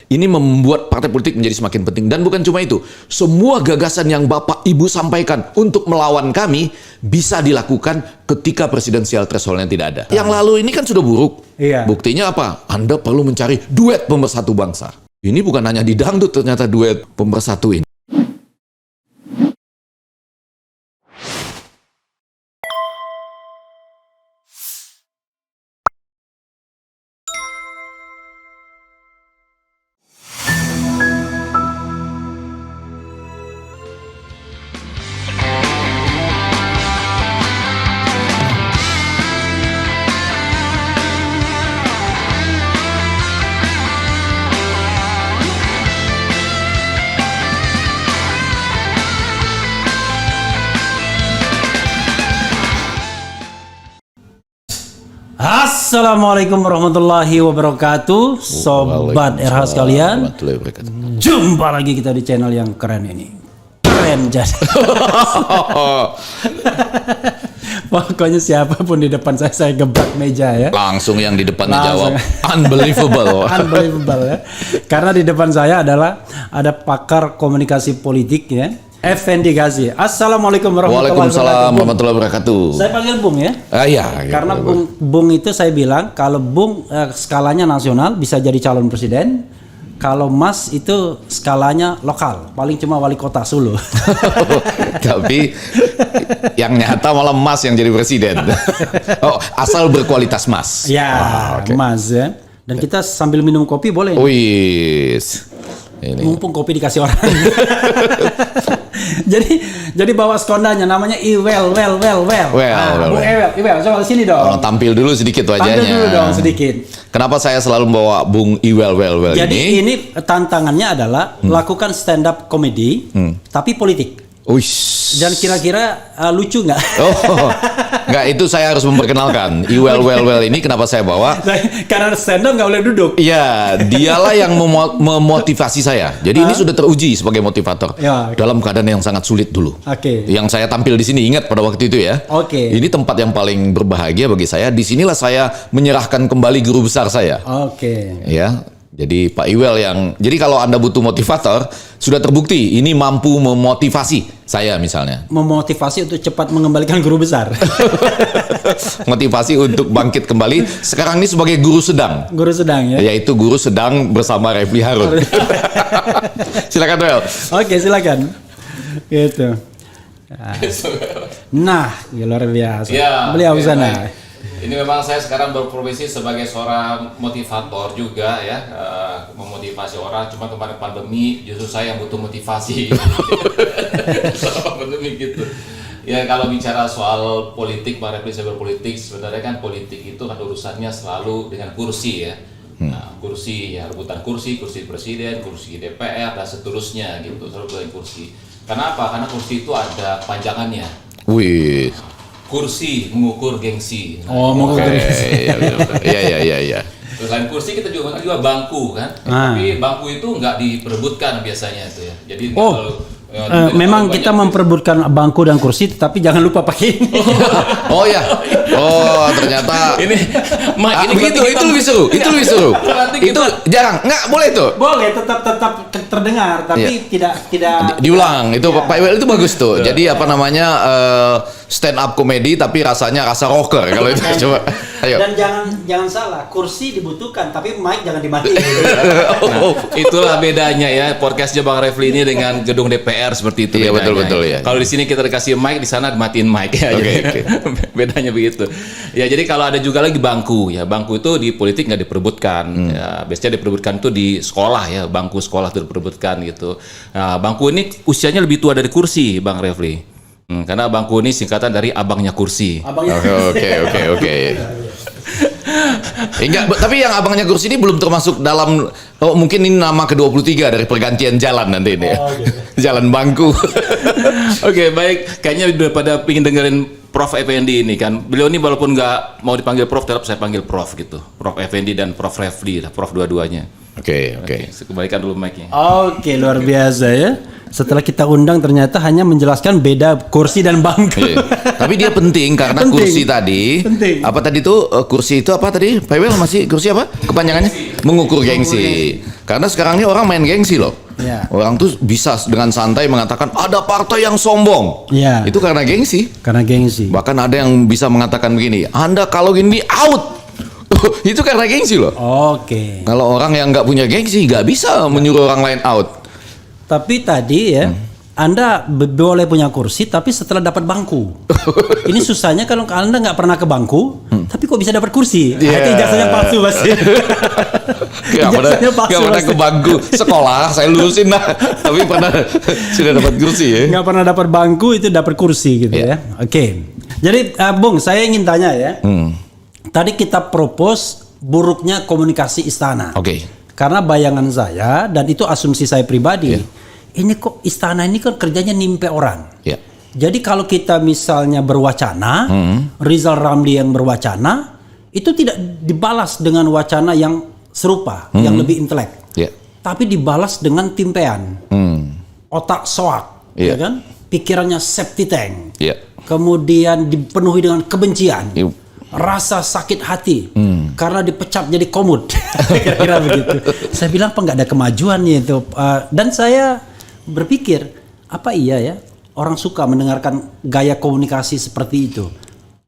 Ini membuat partai politik menjadi semakin penting. Dan bukan cuma itu, semua gagasan yang Bapak Ibu sampaikan untuk melawan kami bisa dilakukan ketika presidensial threshold-nya tidak ada. Yang lalu ini kan sudah buruk. Iya. Buktinya apa? Anda perlu mencari duet pemersatu bangsa. Ini bukan hanya di dangdut ternyata duet pemersatu ini. Assalamualaikum warahmatullahi wabarakatuh, sobat RH sekalian. Jumpa lagi kita di channel yang keren ini. Keren jadi. Pokoknya siapapun di depan saya gebrak meja ya. Langsung yang di depannya jawab unbelievable. Unbelievable ya. Karena di depan saya ada pakar komunikasi politik ya. Effendi Ghazi. Assalamualaikum warahmatullahi wabarakatuh. Waalaikumsalam warahmatullahi wabarakatuh. Saya panggil Bung ya. Iya. Karena Bung itu saya bilang kalau Bung skalanya nasional bisa jadi calon presiden. Kalau Mas itu skalanya lokal, paling cuma wali kota Solo. Tapi yang nyata malah Mas yang jadi presiden. Oh, asal berkualitas Mas. Ya, okay. Mas ya. Dan kita sambil minum kopi boleh? Wis. Ini. Mumpung kopi dikasih orang. jadi bawa skondanya namanya Iwel. Iwel, coba sini dong. Tampil dulu sedikit wajahnya. Tampil dulu dong sedikit. Kenapa saya selalu membawa Bung Iwel ini? Jadi ini tantangannya adalah lakukan stand up comedy tapi politik. Uish. Dan kira-kira lucu nggak? Oh, nggak, itu saya harus memperkenalkan. Iwel ini kenapa saya bawa? Karena stand up nggak boleh duduk. Iya, dialah yang memotivasi saya. Jadi ini sudah teruji sebagai motivator ya, okay. Dalam keadaan yang sangat sulit dulu. Oke. Yang saya tampil di sini, ingat pada waktu itu ya. Oke. Ini tempat yang paling berbahagia bagi saya. Disinilah saya menyerahkan kembali guru besar saya. Oke. Ya. Jadi Pak Iwel jadi kalau Anda butuh motivator, sudah terbukti ini mampu memotivasi saya misalnya. Memotivasi untuk cepat mengembalikan guru besar. Motivasi untuk bangkit kembali. Sekarang ini sebagai guru sedang. Guru sedang ya. Yaitu guru sedang bersama Refli Harun. Silakan Wel. Oke, silakan. Gitu. Nah, luar biasa. Ya, beliau sana. Ini memang saya sekarang berprofesi sebagai seorang motivator juga ya, memotivasi orang. Cuma kemarin pandemi justru saya yang butuh motivasi. Selama pandemi gitu. Ya kalau bicara soal politik, Bang Refli saya berpolitik, sebenarnya kan politik itu kan urusannya selalu dengan kursi ya. Nah, kursi ya, rebutan kursi presiden, kursi DPR dan seterusnya gitu, selalu dengan kursi. Kenapa? Karena kursi itu ada panjangannya. Wih. Kursi mengukur gengsi. Oh, mengukur gengsi. Iya. Selain kursi kita juga bangku kan. Tapi bangku itu nggak diperebutkan biasanya itu ya. Jadi memang kita memperebutkan bangku dan kursi, tapi jangan lupa pakai ini. Oh ya. Oh, ternyata ini begitu, itu lebih seru. Itu jarang. Nggak boleh itu. Boleh tetap terdengar, tapi tidak diulang. Itu Pak Iwel itu bagus tuh. Jadi apa namanya stand up comedy tapi rasanya rasa rocker kalau itu. Coba. Ayo. Dan jangan salah, kursi dibutuhkan tapi mic jangan dimatiin. Nah, itulah bedanya ya podcastnya Bang Refli ini dengan gedung DPR seperti itu. Iya, betul ya. Kalau di sini kita dikasih mic, di sana dimatiin mic ya. Okay. Bedanya begitu. Ya jadi kalau ada juga lagi bangku ya, bangku itu di politik nggak diperebutkan. Ya, biasanya diperebutkan itu di sekolah ya, bangku sekolah itu diperebutkan gitu. Nah, bangku ini usianya lebih tua dari kursi, Bang Refli. Karena bangku ini singkatan dari abangnya kursi. Oke. Enggak, tapi yang abangnya kursi ini belum termasuk dalam mungkin ini nama ke-23 dari pergantian jalan nanti ini. Jalan bangku. Oke, baik. Kayaknya daripada pingin dengerin Prof Effendi ini kan. Beliau ini walaupun nggak mau dipanggil Prof, tetap saya panggil Prof gitu. Prof Effendi dan Prof Refli, Prof dua-duanya. Oke. Kembalikan dulu mic-nya. Oke, luar biasa ya. Setelah kita undang ternyata hanya menjelaskan beda kursi dan bangku. Tapi dia penting karena kursi tadi. Penting. Apa tadi tuh kursi itu apa tadi? Pak Iwel masih kursi apa? Kepanjangannya? mengukur gengsi. Karena sekarang ini orang main gengsi loh. Ya. Orang tuh bisa dengan santai mengatakan ada partai yang sombong. Ya. Itu karena gengsi. Karena gengsi. Bahkan ada yang bisa mengatakan begini, Anda kalau gini out. Itu karena gengsi loh. Oke. Kalau orang yang nggak punya gengsi nggak bisa menyuruh orang lain out. Tapi tadi ya, Anda boleh punya kursi, tapi setelah dapat bangku. Ini susahnya kalau Anda nggak pernah ke bangku, tapi kok bisa dapat kursi? Yeah. Itu ijazahnya palsu pasti. Ijazahnya palsu Gak pernah pasti. ke bangku sekolah, saya lulusin lah. Tapi pernah sudah dapat kursi ya. Nggak pernah dapat bangku itu dapat kursi gitu Yeah. ya. Oke. Jadi Bung, saya ingin tanya ya. Tadi kita propose buruknya komunikasi istana. Oke. Karena bayangan saya dan itu asumsi saya pribadi. Yeah. Ini kok istana ini kan kerjanya nimpe orang. Ya. Jadi kalau kita misalnya berwacana, Rizal Ramli yang berwacana, itu tidak dibalas dengan wacana yang serupa, yang lebih intelek. Ya. Tapi dibalas dengan timpean. Otak soak, Iya. ya kan? Pikirannya septic tank. Ya. Kemudian dipenuhi dengan kebencian. Iya. Rasa sakit hati karena dipecat jadi komut. Kira-kira begitu. Saya bilang apa nggak ada kemajuannya itu. Dan saya berpikir apa iya ya orang suka mendengarkan gaya komunikasi seperti itu.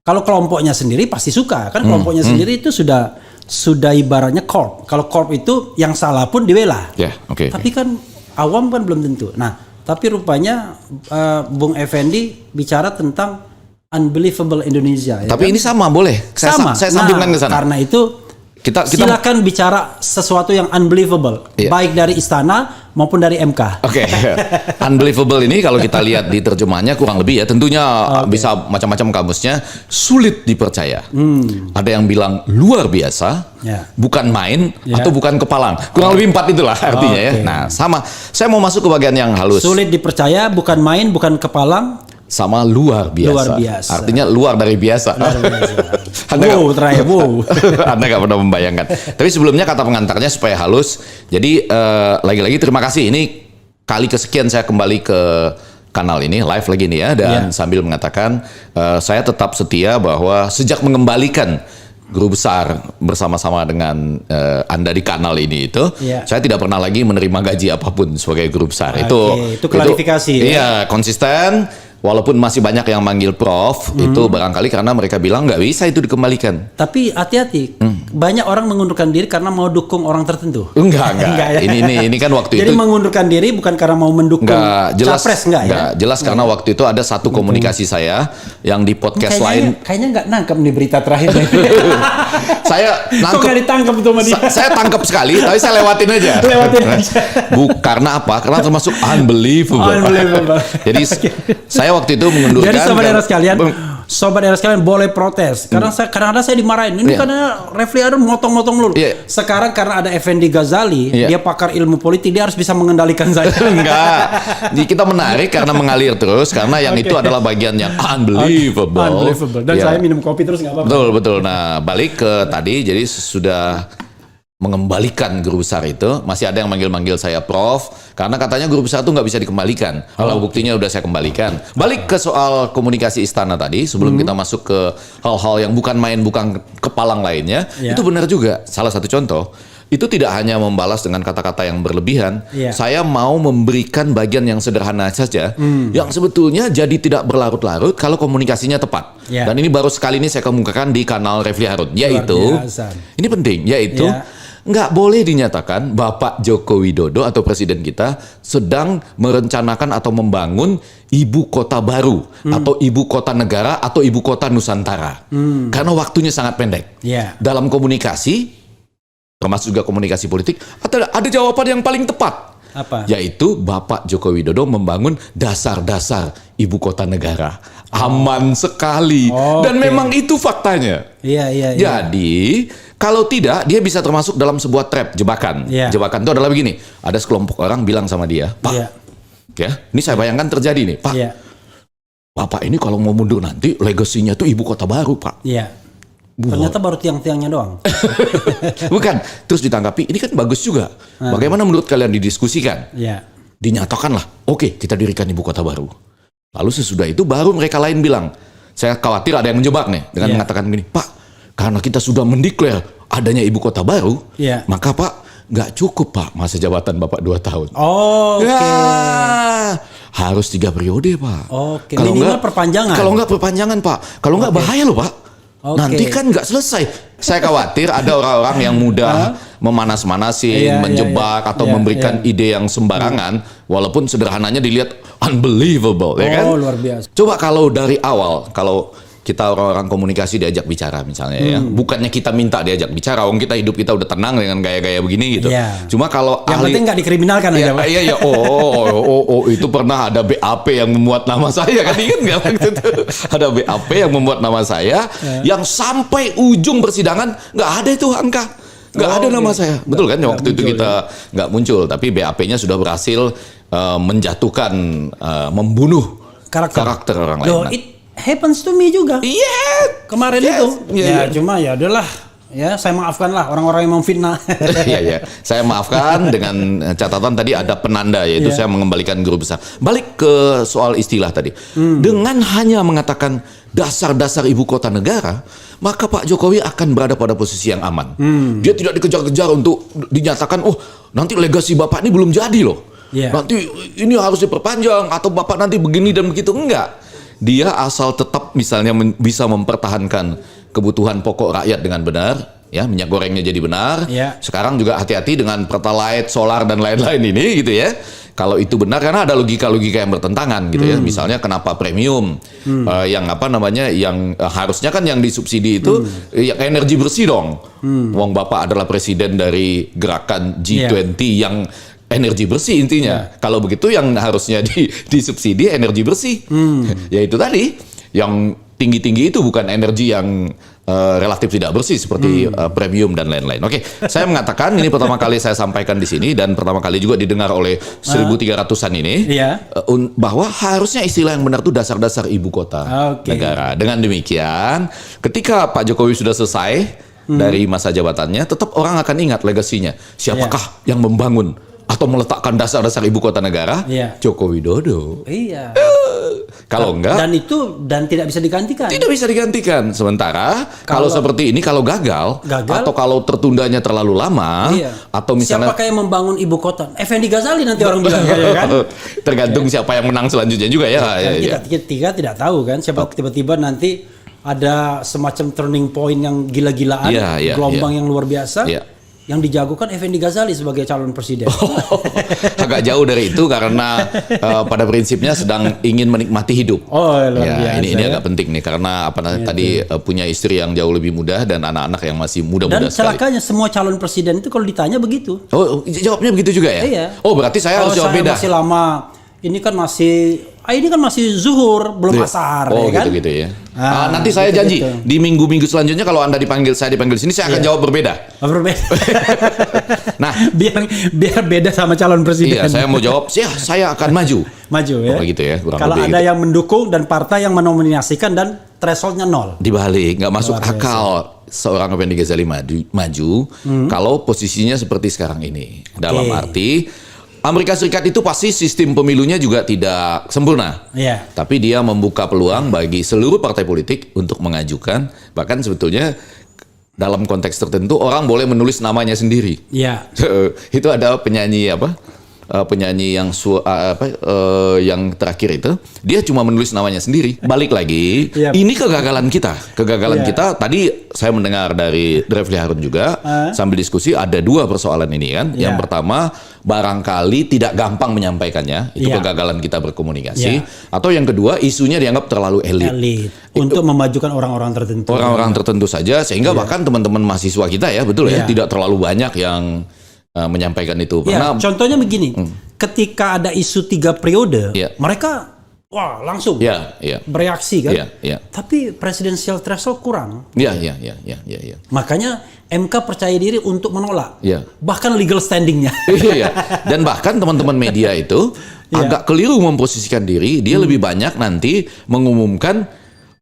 Kalau kelompoknya sendiri pasti suka kan, kelompoknya sendiri itu sudah ibaratnya corp. Kalau corp itu yang salah pun dibela. Ya, oke. Tapi kan awam kan belum tentu. Nah, tapi rupanya Bung Effendi bicara tentang unbelievable Indonesia. Ya Tapi kan? ini sama boleh. Sama. Saya sambungkan ke sana. Karena itu Kita silakan bicara sesuatu yang unbelievable, Iya. baik dari istana maupun dari MK. Oke, unbelievable ini kalau kita lihat di terjemahannya kurang lebih ya, tentunya bisa macam-macam kamusnya, sulit dipercaya. Ada yang bilang luar biasa, Ya. bukan main, Ya. atau bukan kepalang. Kurang lebih 4 itulah artinya ya. Oke. Nah, sama. Saya mau masuk ke bagian yang halus. Sulit dipercaya, bukan main, bukan kepalang. Sama luar biasa. Luar biasa. Artinya luar dari biasa. Anda Wow, nggak- terakhir, wow. Anda nggak pernah membayangkan. Tapi sebelumnya kata pengantarnya supaya halus. Jadi lagi-lagi terima kasih. Ini kali kesekian saya kembali ke kanal ini live lagi nih ya, dan sambil mengatakan saya tetap setia bahwa sejak mengembalikan Guru Besar bersama-sama dengan Anda di kanal ini itu, saya tidak pernah lagi menerima gaji apapun sebagai Guru Besar. Oke, itu klarifikasi ya. Iya, konsisten. Walaupun masih banyak yang manggil Prof, itu barangkali karena mereka bilang nggak bisa itu dikembalikan. Tapi hati-hati, banyak orang mengundurkan diri karena mau dukung orang tertentu. Enggak. Enggak ya? Ini kan waktu Jadi itu mengundurkan diri bukan karena mau mendukung enggak jelas. capres, enggak ya? Jelas karena waktu itu ada satu komunikasi saya yang di podcast lain. Kayaknya nggak nangkep nih berita terakhir. Saya Kok nangkep. nggak ditangkep tuh sama dia? Saya tangkep sekali, tapi saya lewatin aja. Lewatin aja. Karena apa? Karena termasuk unbelievable. Unbelievable. Jadi saya waktu itu mengundurkan. Jadi sobat era sekalian boleh protes. Karena kadang-kadang saya dimarahin. Ini karena Refli Harun motong-motong dulu. Iya. Sekarang karena ada Effendi Ghazali, Iya. dia pakar ilmu politik, dia harus bisa mengendalikan saya. Enggak. Jadi kita menarik karena mengalir terus karena yang itu adalah bagian yang unbelievable. Unbelievable. Dan Iya. saya minum kopi terus nggak apa-apa. Betul. Nah, balik ke tadi, jadi sudah mengembalikan Guru Besar itu, masih ada yang manggil-manggil saya Prof, karena katanya Guru Besar itu nggak bisa dikembalikan. Kalau buktinya udah saya kembalikan. Balik ke soal komunikasi istana tadi, sebelum kita masuk ke hal-hal yang bukan main, bukan kepalang lainnya, Ya. itu benar juga. Salah satu contoh, itu tidak hanya membalas dengan kata-kata yang berlebihan, Ya. saya mau memberikan bagian yang sederhana saja, yang sebetulnya jadi tidak berlarut-larut kalau komunikasinya tepat. Ya. Dan ini baru sekali ini saya kemukakan di kanal Refli Harun, yaitu biasa. ini penting, yaitu Ya. nggak boleh dinyatakan Bapak Joko Widodo atau Presiden kita sedang merencanakan atau membangun ibu kota baru atau ibu kota negara atau ibu kota Nusantara. Karena waktunya sangat pendek. Ya. Dalam komunikasi, termasuk juga komunikasi politik, ada jawaban yang paling tepat. Apa? Yaitu Bapak Joko Widodo membangun dasar-dasar ibu kota negara. Aman sekali. Dan Oke. memang itu faktanya. Iya. Jadi, kalau tidak, dia bisa termasuk dalam sebuah trap, jebakan. Iya. Jebakan itu adalah begini, ada sekelompok orang bilang sama dia, Pak, Iya. ya, ini saya bayangkan terjadi nih, Pak, Iya. Bapak ini kalau mau mundur nanti, legasinya tuh ibu kota baru, Pak. Iya. Ternyata baru tiang-tiangnya doang. Bukan, terus ditanggapi, ini kan bagus juga. Bagaimana menurut kalian didiskusikan? Iya. Dinyatakanlah, oke, kita dirikan ibu kota baru. Lalu sesudah itu baru mereka lain bilang, saya khawatir ada yang menjebak nih, dengan Iya. mengatakan begini, Pak, karena kita sudah mendeklar adanya ibu kota baru, Iya. maka Pak nggak cukup Pak masa jabatan Bapak 2 tahun. Oh, oke. Ya, harus 3 periode Pak. Oke, minimal perpanjangan. Kalau nggak perpanjangan Pak, kalau nggak bahaya loh Pak. Oke. Nanti kan nggak selesai. Saya khawatir ada orang-orang yang mudah memanas-manasin, Iya, menjebak atau iya, memberikan ide yang sembarangan, walaupun sederhananya dilihat unbelievable, ya kan? Oh, luar biasa. Coba kalau dari awal, kalau kita orang-orang komunikasi diajak bicara misalnya ya, bukannya kita minta diajak bicara, kita hidup kita udah tenang dengan gaya-gaya begini gitu. Iya. Cuma kalau Yang penting nggak dikriminalkan aja, Pak. Iya, oh, itu pernah ada BAP yang memuat nama saya kan, ingat nggak waktu itu? Ada BAP yang memuat nama saya, yang sampai ujung persidangan nggak ada itu angka, nggak ada nama saya, betul kan? Waktu itu kita nggak muncul, tapi BAP-nya sudah berhasil menjatuhkan, membunuh karakter orang lain. Loh, it happens to me juga. Iya, Kemarin yes, itu. iya, Ya, iya. cuma ya udahlah. Ya, saya maafkan lah orang-orang yang memfitnah. Iya. Saya maafkan dengan catatan tadi ada penanda, yaitu Iya. saya mengembalikan guru besar. Balik ke soal istilah tadi. Dengan hanya mengatakan dasar-dasar ibu kota negara, maka Pak Jokowi akan berada pada posisi yang aman. Dia tidak dikejar-kejar untuk dinyatakan, oh nanti legasi Bapak ini belum jadi loh. Iya. Nanti ini harus diperpanjang atau Bapak nanti begini dan begitu. Enggak. Dia asal tetap misalnya bisa mempertahankan kebutuhan pokok rakyat dengan benar, ya, minyak gorengnya jadi benar. Ya. Sekarang juga hati-hati dengan pertalite, solar dan lain-lain ini gitu ya. Kalau itu benar, karena ada logika-logika yang bertentangan gitu ya. Misalnya kenapa premium yang apa namanya, yang harusnya kan yang disubsidi itu ya energi bersih dong. Wong Bapak adalah presiden dari gerakan G20 yang energi bersih intinya. Kalau begitu yang harusnya disubsidi energi bersih. Ya itu tadi, yang tinggi-tinggi itu bukan energi yang relatif tidak bersih seperti premium dan lain-lain. Oke, saya mengatakan ini pertama kali saya sampaikan di sini dan pertama kali juga didengar oleh 1.300-an ini, Iya. bahwa harusnya istilah yang benar itu dasar-dasar ibu kota Oke. negara. Dengan demikian, ketika Pak Jokowi sudah selesai dari masa jabatannya, tetap orang akan ingat legasinya. Siapakah yang membangun atau meletakkan dasar-dasar ibu kota negara? Iya. Joko Widodo. Iya. Kalau enggak, Dan tidak bisa digantikan. tidak bisa digantikan. Sementara kalau seperti ini, kalau gagal, atau kalau tertundanya terlalu lama, Iya. atau misalnya siapa yang membangun ibu kota? Effendi Ghazali nanti orang bilang ya kan? tergantung siapa yang menang selanjutnya juga ya. Ya. Kita tidak tahu kan, siapa tiba-tiba nanti ada semacam turning point yang gila-gilaan, Iya, gelombang iya. yang luar biasa. Iya. Yang dijagokan Effendi Ghazali sebagai calon presiden. Agak jauh dari itu karena pada prinsipnya sedang ingin menikmati hidup. Oh, luar Ya, biasa. ini agak penting nih karena tadi punya istri yang jauh lebih muda dan anak-anak yang masih muda-muda Dan sekali. celakanya semua calon presiden itu kalau ditanya begitu. Oh, jawabnya begitu juga ya? Iya. Oh, berarti saya harus jawab saya beda. masih lama. Ini kan masih zuhur, belum asar, Oh, ya kan? gitu ya. Ah, nanti saya gitu, janji gitu. di minggu-minggu selanjutnya kalau Anda saya dipanggil sini, saya akan Iya. jawab berbeda. Berbeda. Nah, biar beda sama calon presiden. iya, saya mau jawab, saya akan maju. Maju ya. Oh, gitu ya, kurang Kalau lebih ada gitu. yang mendukung dan partai yang menominasikan dan thresholdnya 0. Dibalik, nggak masuk Luar biasa. akal seorang Effendi Ghazali maju kalau posisinya seperti sekarang ini. Dalam arti Amerika Serikat itu pasti sistem pemilunya juga tidak sempurna. Iya. Tapi dia membuka peluang bagi seluruh partai politik untuk mengajukan, bahkan sebetulnya dalam konteks tertentu orang boleh menulis namanya sendiri. Iya. Itu ada penyanyi penyanyi yang yang terakhir itu dia cuma menulis namanya sendiri. Balik lagi, Yap. ini kegagalan kita. Iya. Kita tadi saya mendengar dari Refli Harun juga sambil diskusi ada 2 persoalan ini kan. Iya. Yang pertama barangkali tidak gampang menyampaikannya, itu Iya. kegagalan kita berkomunikasi. Iya. Atau yang kedua isunya dianggap terlalu Elit. Untuk memajukan orang-orang tertentu. orang-orang tertentu saja sehingga bahkan teman-teman mahasiswa kita ya betul ya Iya. tidak terlalu banyak yang menyampaikan itu Ya, karena contohnya begini. Ketika ada isu 3 periode, Iya. mereka langsung ya bereaksi kan. Iya, iya. Tapi presidensial threshold kurang. ya. Makanya MK percaya diri untuk menolak. Iya. Bahkan legal standingnya. Iya. Dan bahkan teman-teman media itu Iya. agak keliru memposisikan diri, dia lebih banyak nanti mengumumkan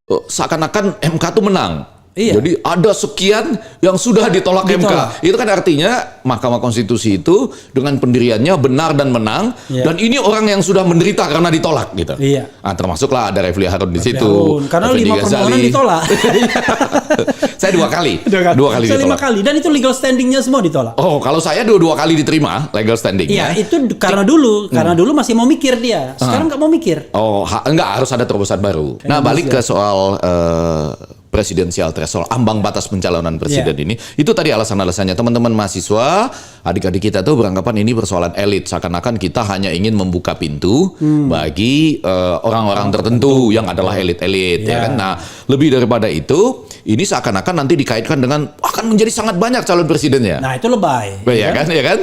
seakan-akan MK tuh menang. Iya. Jadi ada sekian yang sudah ditolak MK. Itu kan artinya Mahkamah Konstitusi itu dengan pendiriannya benar dan menang. Iya. Dan ini orang yang sudah menderita karena ditolak gitu. Iya. Nah, termasuklah ada Refli Harun di situ. Karena Effendi 5 Ghazali. permohonan ditolak. Saya 2 kali. Dua kali Saya 5 ditolak. kali dan itu legal standingnya semua ditolak. Oh, kalau saya 2 kali diterima legal standing. Iya, itu karena dulu masih mau mikir dia. Sekarang nggak mau mikir. Oh, enggak, harus ada terobosan baru. Nah, balik ke soal presidensial threshold, ambang batas pencalonan presiden ini. Itu tadi alasan-alasannya teman-teman mahasiswa, adik-adik kita tuh beranggapan ini persoalan elit. Seakan-akan kita hanya ingin membuka pintu bagi orang-orang tertentu yang adalah elit-elit. Ya kan? Nah, lebih daripada itu, ini seakan-akan nanti dikaitkan dengan akan menjadi sangat banyak calon presidennya. Nah, itu lebay. Ya kan? Ya kan?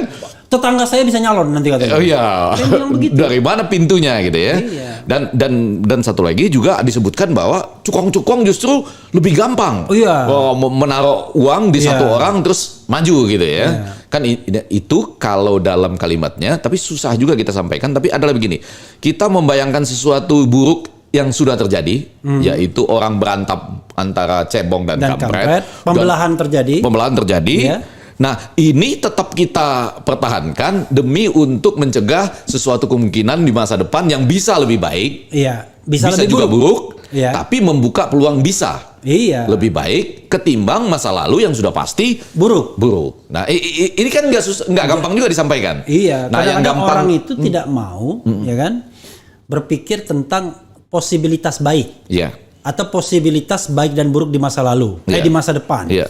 Tetangga saya bisa nyalon nanti katanya. Oh iya. Dia bilang begitu. Dari mana pintunya gitu ya. Iya. Dan satu lagi juga disebutkan bahwa cukong-cukong justru lebih gampang. Oh iya. Menaruh uang di Iya. satu orang terus maju gitu ya. Iya. Kan itu kalau dalam kalimatnya, tapi susah juga kita sampaikan. Tapi adalah begini, kita membayangkan sesuatu buruk yang sudah terjadi, yaitu orang berantap antara cebong dan kampret. Pembelahan terjadi. Pembelahan terjadi. Iya. Nah, ini tetap kita pertahankan demi untuk mencegah sesuatu kemungkinan di masa depan yang bisa lebih baik, Iya, bisa lebih juga buruk, Iya. tapi membuka peluang bisa Iya. lebih baik ketimbang masa lalu yang sudah pasti buruk. Nah, ini kan nggak gampang juga disampaikan. Iya, Nah, yang kadang-kadang gampang orang itu tidak mau, ya kan, berpikir tentang posibilitas baik Iya. atau posibilitas baik dan buruk di masa lalu, Iya. di masa depan. Iya.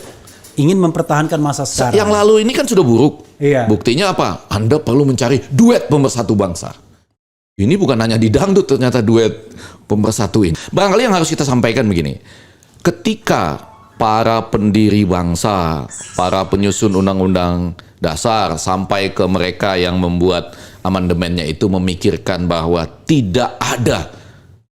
Ingin mempertahankan masa sekarang. Yang lalu ini kan sudah buruk. Iya. Buktinya apa? Anda perlu mencari duet pemersatu bangsa. Ini bukan hanya di dangdut ternyata duet pemersatuin. Barangkali yang harus kita sampaikan begini. Ketika para pendiri bangsa, para penyusun undang-undang dasar sampai ke mereka yang membuat amandemennya itu memikirkan bahwa tidak ada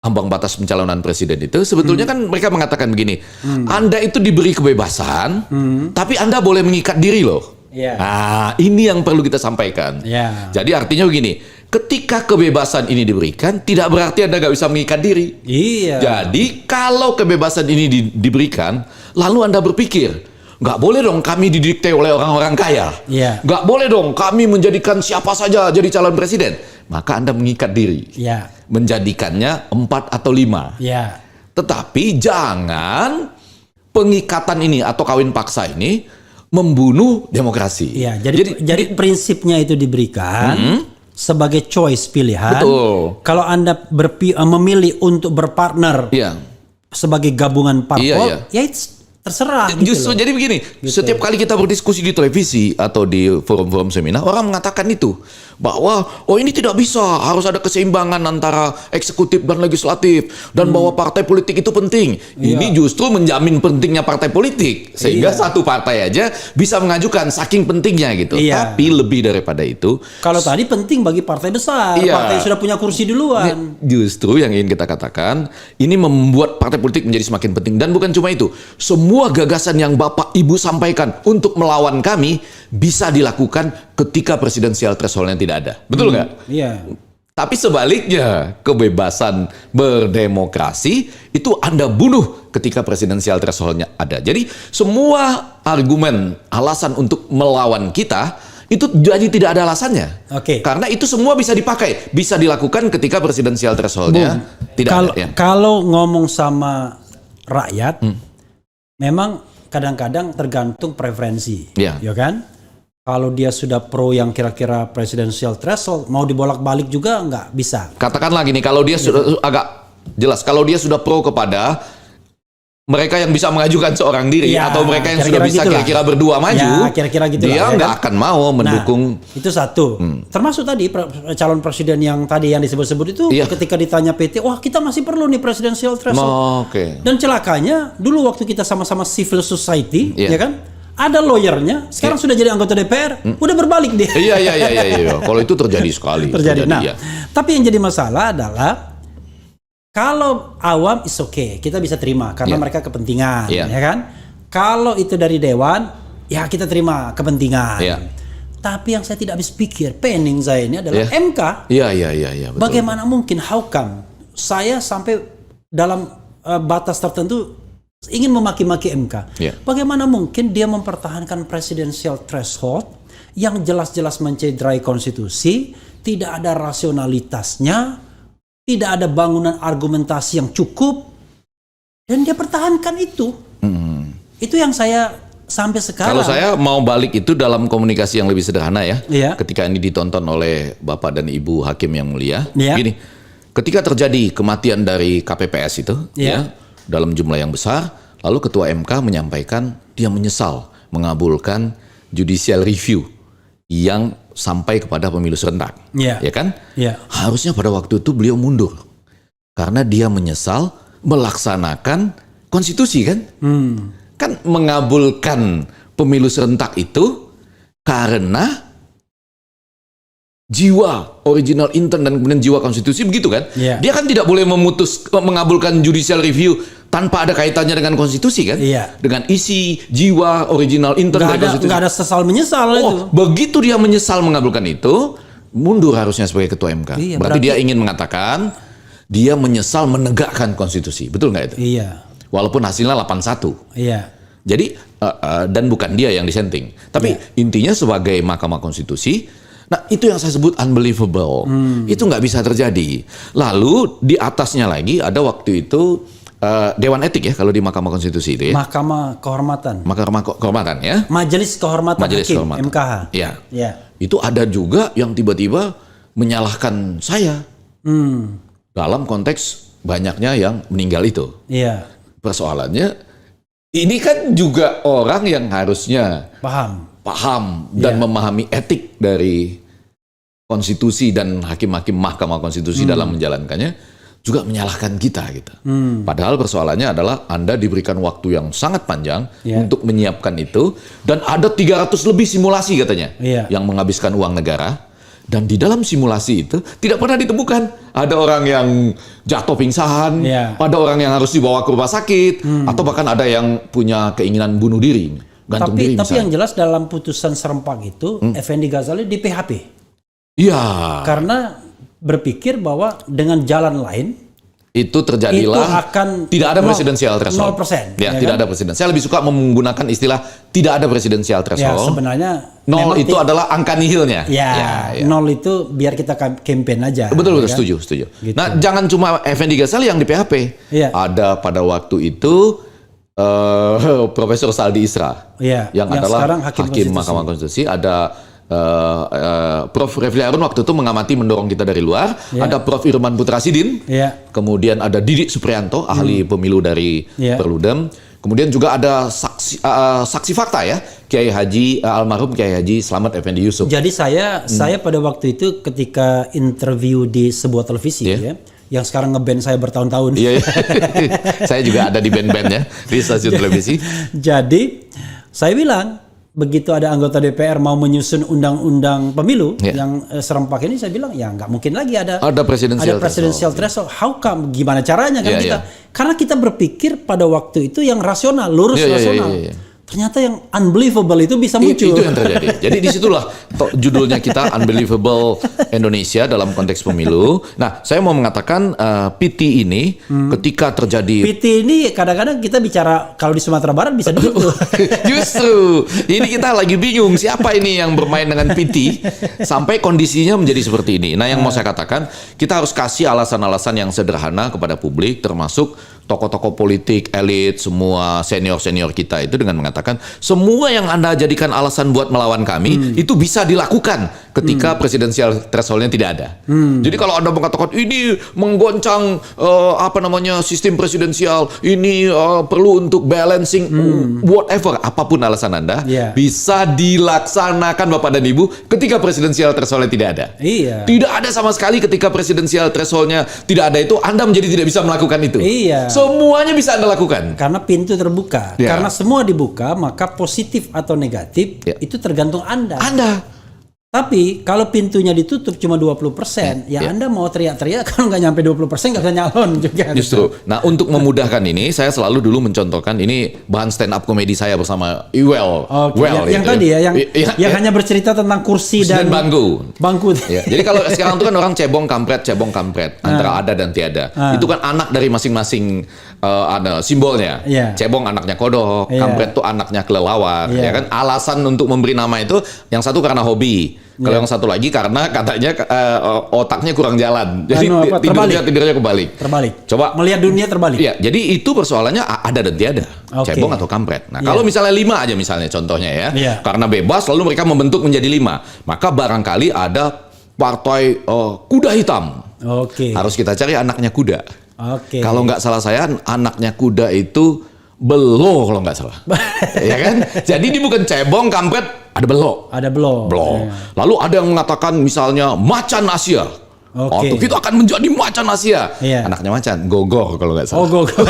ambang batas pencalonan presiden itu, sebetulnya kan mereka mengatakan begini, Anda itu diberi kebebasan, tapi Anda boleh mengikat diri loh. Iya. Nah, ini yang perlu kita sampaikan. Iya. Jadi artinya begini, ketika kebebasan ini diberikan, tidak berarti Anda nggak bisa mengikat diri. Iya. Jadi kalau kebebasan ini diberikan, lalu Anda berpikir, nggak boleh dong kami didikte oleh orang-orang kaya. Iya. Nggak boleh dong kami menjadikan siapa saja jadi calon presiden. Maka Anda mengikat diri. Iya. Menjadikannya 4 atau 5. Iya. Tetapi jangan pengikatan ini atau kawin paksa ini membunuh demokrasi. Iya. Jadi prinsipnya itu diberikan sebagai choice pilihan. Betul. Kalau Anda memilih untuk berpartner Iya. sebagai gabungan parpol, Iya. ya it's terserah. Gitu Justru loh. jadi begini, setiap kali kita berdiskusi di televisi atau di forum-forum seminar, orang mengatakan itu bahwa ini tidak bisa, harus ada keseimbangan antara eksekutif dan legislatif dan bahwa partai politik itu penting. Ini justru menjamin pentingnya partai politik sehingga satu partai aja bisa mengajukan saking pentingnya gitu. Iya. Tapi lebih daripada itu, Kalau tadi penting bagi partai besar, Iya. partai yang sudah punya kursi duluan. justru yang ingin kita katakan, ini membuat partai politik menjadi semakin penting. Dan bukan cuma itu, semua gagasan yang Bapak Ibu sampaikan untuk melawan kami bisa dilakukan ketika presidensial threshold-nya tidak ada. Betul nggak? Iya. Tapi sebaliknya, kebebasan berdemokrasi itu Anda bunuh ketika presidensial threshold-nya ada. Jadi semua argumen, alasan untuk melawan kita itu jadi tidak ada alasannya. Oke. Karena itu semua bisa dipakai, bisa dilakukan ketika presidensial threshold-nya tidak Kalau ada. Ya. kalau ngomong sama rakyat, memang kadang-kadang tergantung preferensi, Iya. ya kan? Kalau dia sudah pro yang kira-kira presidential threshold, mau dibolak-balik juga nggak bisa. Katakanlah gini, kalau dia sudah agak jelas, kalau dia sudah pro kepada mereka yang bisa mengajukan seorang diri Ya, atau mereka yang sudah kira-kira bisa gitulah. kira-kira berdua maju, Ya, kira-kira gitulah, dia ya nggak kan? akan mau mendukung. Nah, itu satu. Termasuk tadi calon presiden yang tadi yang disebut-sebut itu, Iya. ketika ditanya PT, wah kita masih perlu nih presidential threshold. Oke. Dan celakanya dulu waktu kita sama-sama civil society, Iya. ya kan? Ada lawyernya, sekarang sudah jadi anggota DPR, udah berbalik dia. Iya. Kalau itu terjadi sekali. Terjadi. Nah, iya. tapi yang jadi masalah adalah kalau awam is okay, kita bisa terima karena Iya. mereka kepentingan, Iya. ya kan? Kalau itu dari dewan, ya kita terima kepentingan. Iya. Tapi yang saya tidak habis pikir, pening saya ini adalah Iya. MK. Iya, betul. Bagaimana mungkin, how come saya sampai dalam batas tertentu ingin memaki-maki MK. Ya. Bagaimana mungkin dia mempertahankan presidensial threshold yang jelas-jelas mencederai konstitusi, tidak ada rasionalitasnya, tidak ada bangunan argumentasi yang cukup, dan dia pertahankan itu. Itu yang saya sampai sekarang. Kalau saya mau balik itu dalam komunikasi yang lebih sederhana ya. Iya. Ketika ini ditonton oleh Bapak dan Ibu Hakim yang mulia. Iya. Gini, ketika terjadi kematian dari KPPS itu Iya. ya, dalam jumlah yang besar, lalu Ketua MK menyampaikan dia menyesal mengabulkan judicial review yang sampai kepada pemilu serentak. Iya. Ya kan? Iya. Harusnya pada waktu itu beliau mundur. Karena dia menyesal melaksanakan konstitusi kan? Kan mengabulkan pemilu serentak itu karena jiwa original intent dan kemudian jiwa konstitusi, begitu kan? Iya. Dia kan tidak boleh mengabulkan judicial review tanpa ada kaitannya dengan konstitusi kan? Iya. Dengan isi, jiwa, original intent dari konstitusi. Nggak ada sesal menyesal itu. Oh, begitu dia menyesal mengabulkan itu, mundur harusnya sebagai Ketua MK. Iya, berarti dia ingin mengatakan dia menyesal menegakkan konstitusi, betul nggak itu? Iya. Walaupun hasilnya 8-1. Iya. Jadi dan bukan dia yang disenting, tapi intinya sebagai Mahkamah Konstitusi, nah itu yang saya sebut unbelievable. Itu nggak bisa terjadi. Lalu di atasnya lagi ada waktu itu Dewan Etik ya kalau di Mahkamah Konstitusi itu ya. Mahkamah Kehormatan. Mahkamah Kehormatan ya. Majelis Kehormatan Majelis Hakim, Kehormatan. MKH. Ya. Ya. Itu ada juga yang tiba-tiba menyalahkan saya dalam konteks banyaknya yang meninggal itu. Iya. Persoalannya ini kan juga orang yang harusnya paham dan memahami etik dari konstitusi dan hakim-hakim Mahkamah Konstitusi dalam menjalankannya juga menyalahkan kita gitu. Padahal persoalannya adalah Anda diberikan waktu yang sangat panjang untuk menyiapkan itu dan ada 300 lebih simulasi katanya yang menghabiskan uang negara. Dan di dalam simulasi itu tidak pernah ditemukan ada orang yang jatuh pingsan, ada orang yang harus dibawa ke rumah sakit, atau bahkan ada yang punya keinginan bunuh diri, gantung diri. Tapi yang jelas dalam putusan serempak itu, Effendi Ghazali di PHP. Iya. Karena berpikir bahwa dengan jalan lain itu terjadilah itu akan tidak ada presidensial threshold. 0%. Ya, tidak ada presiden. Saya lebih suka menggunakan istilah tidak ada presidensial Ya, threshold. sebenarnya 0 itu adalah angka nihilnya. Ya, 0 itu biar kita campaign aja. Betul, ya kan? setuju. Gitu. Nah, jangan cuma Effendi Ghazali yang di PHP. Iya. Ada pada waktu itu Profesor Saldi Isra, yang adalah sekarang hakim Mahkamah Konstitusi. Ada Prof. Refli Harun waktu itu mengamati mendorong kita dari luar. Ada Prof. Irman Putrasidin. Kemudian ada Didik Supriyanto, ahli pemilu dari Perludem. Kemudian juga ada saksi fakta ya, Kiai Haji almarhum Kiai Haji Slamet Effendi Yusuf. Jadi saya pada waktu itu ketika interview di sebuah televisi ya, yang sekarang nge-ban saya bertahun-tahun. Iya. Saya juga ada di band-band ya di stasiun televisi. Jadi saya bilang begitu ada anggota DPR mau menyusun undang-undang pemilu yang serempak ini, saya bilang ya nggak mungkin lagi ada presidensial threshold. How come? Gimana caranya kan kita? Karena kita berpikir pada waktu itu yang rasional, lurus rasional. Ternyata yang unbelievable itu bisa muncul. Itu yang terjadi. Jadi disitulah judulnya kita Unbelievable Indonesia dalam konteks pemilu. Nah, saya mau mengatakan PT ini ketika terjadi... PT ini kadang-kadang kita bicara kalau di Sumatera Barat bisa begitu. Justru, ini kita lagi bingung siapa ini yang bermain dengan PT sampai kondisinya menjadi seperti ini. Nah, yang mau saya katakan, kita harus kasih alasan-alasan yang sederhana kepada publik, termasuk tokoh-tokoh politik, elit, semua senior-senior kita itu dengan mengatakan semua yang Anda jadikan alasan buat melawan kami itu bisa dilakukan ketika presidensial threshold-nya tidak ada. Jadi kalau Anda mengatakan ini menggoncang sistem presidensial, ini perlu untuk balancing whatever, apapun alasan Anda, bisa dilaksanakan Bapak dan Ibu ketika presidensial threshold-nya tidak ada. Tidak ada sama sekali ketika presidensial threshold-nya tidak ada itu, Anda menjadi tidak bisa melakukan itu. Semuanya bisa Anda lakukan. Karena pintu terbuka. Karena semua dibuka, maka positif atau negatif itu tergantung Anda. Tapi kalau pintunya ditutup cuma 20%, ya Anda mau teriak-teriak kalau nggak nyampe 20% nggak bisa nyalon juga. Justru. Nah, untuk memudahkan ini, saya selalu dulu mencontohkan ini bahan stand up komedi saya bersama Iwel. Oke, yang tadi ya, yang hanya bercerita tentang kursi dan bangku. Bangku. Ya, jadi kalau sekarang itu kan orang cebong kampret antara ada dan tiada. Itu kan anak dari masing-masing ada simbolnya. Cebong anaknya kodok, kampret tuh anaknya kelelawar. Ya kan alasan untuk memberi nama itu yang satu karena hobi. Kalau yang satu lagi karena katanya otaknya kurang jalan. Jadi tidurnya kebalik. Terbalik. Coba melihat dunia terbalik. Iya, jadi itu persoalannya ada dan tiada. Cebong atau kampret. Nah, kalau misalnya 5 aja misalnya contohnya ya. Karena bebas lalu mereka membentuk menjadi 5. Maka barangkali ada partai kuda hitam. Harus kita cari anaknya kuda. Kalau nggak salah saya anaknya kuda itu Belo kalau nggak salah. Ya kan? Jadi ini bukan cebong, kampret, ada belo. Ada belo. Lalu ada yang mengatakan misalnya macan Asia. Atau kita akan menjadi macan Asia. Anaknya macan, gogor kalau nggak salah. Gogor.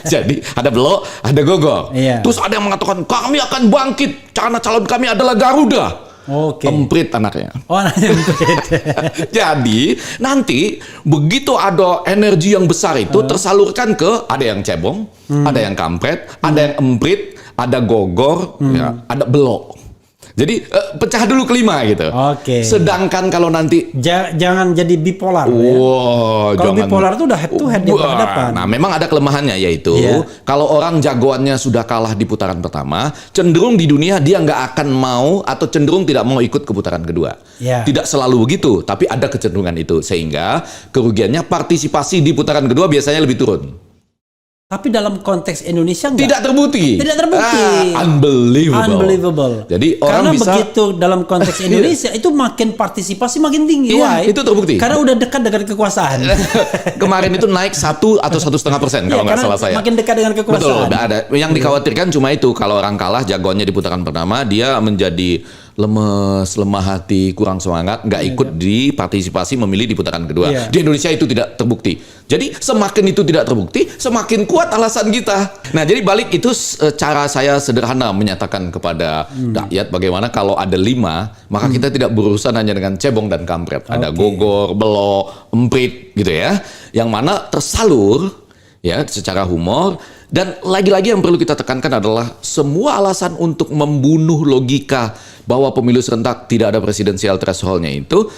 Jadi ada belo, ada gogor. Terus ada yang mengatakan kami akan bangkit karena calon kami adalah Garuda. Emprit anaknya. Anaknya emprit. Jadi nanti begitu ada energi yang besar itu tersalurkan ke ada yang cebong, ada yang kampret, ada yang emprit, ada gogor, ada belok. Jadi pecah dulu kelima gitu. Sedangkan kalau nanti jangan jadi bipolar. Kalau bipolar itu udah head to head di berhadapan. Nah, memang ada kelemahannya yaitu kalau orang jagoannya sudah kalah di putaran pertama, cenderung di dunia dia nggak akan mau atau cenderung tidak mau ikut ke putaran kedua. Tidak selalu begitu, tapi ada kecenderungan itu sehingga kerugiannya partisipasi di putaran kedua biasanya lebih turun. Tapi dalam konteks Indonesia enggak. Tidak terbukti. Unbelievable. Jadi karena orang bisa begitu dalam konteks Indonesia itu makin partisipasi makin tinggi. Itu terbukti. Karena udah dekat dengan kekuasaan. Kemarin itu naik 1 atau 1,5% kalau nggak salah saya. Makin dekat dengan kekuasaan. Betul. Ada. Yang dikhawatirkan cuma itu kalau orang kalah jagoannya di putaran pertama dia menjadi lemes, lemah hati, kurang semangat, nggak ikut di partisipasi memilih di putaran kedua. Di Indonesia itu tidak terbukti. Jadi semakin itu tidak terbukti, semakin kuat alasan kita. Nah, jadi balik itu cara saya sederhana menyatakan kepada rakyat bagaimana kalau ada 5, maka kita tidak berurusan hanya dengan cebong dan kampret. Ada gogor, belok, emprit gitu ya. Yang mana tersalur ya secara humor. Dan lagi-lagi yang perlu kita tekankan adalah semua alasan untuk membunuh logika bahwa pemilu serentak tidak ada presidensial threshold-nya itu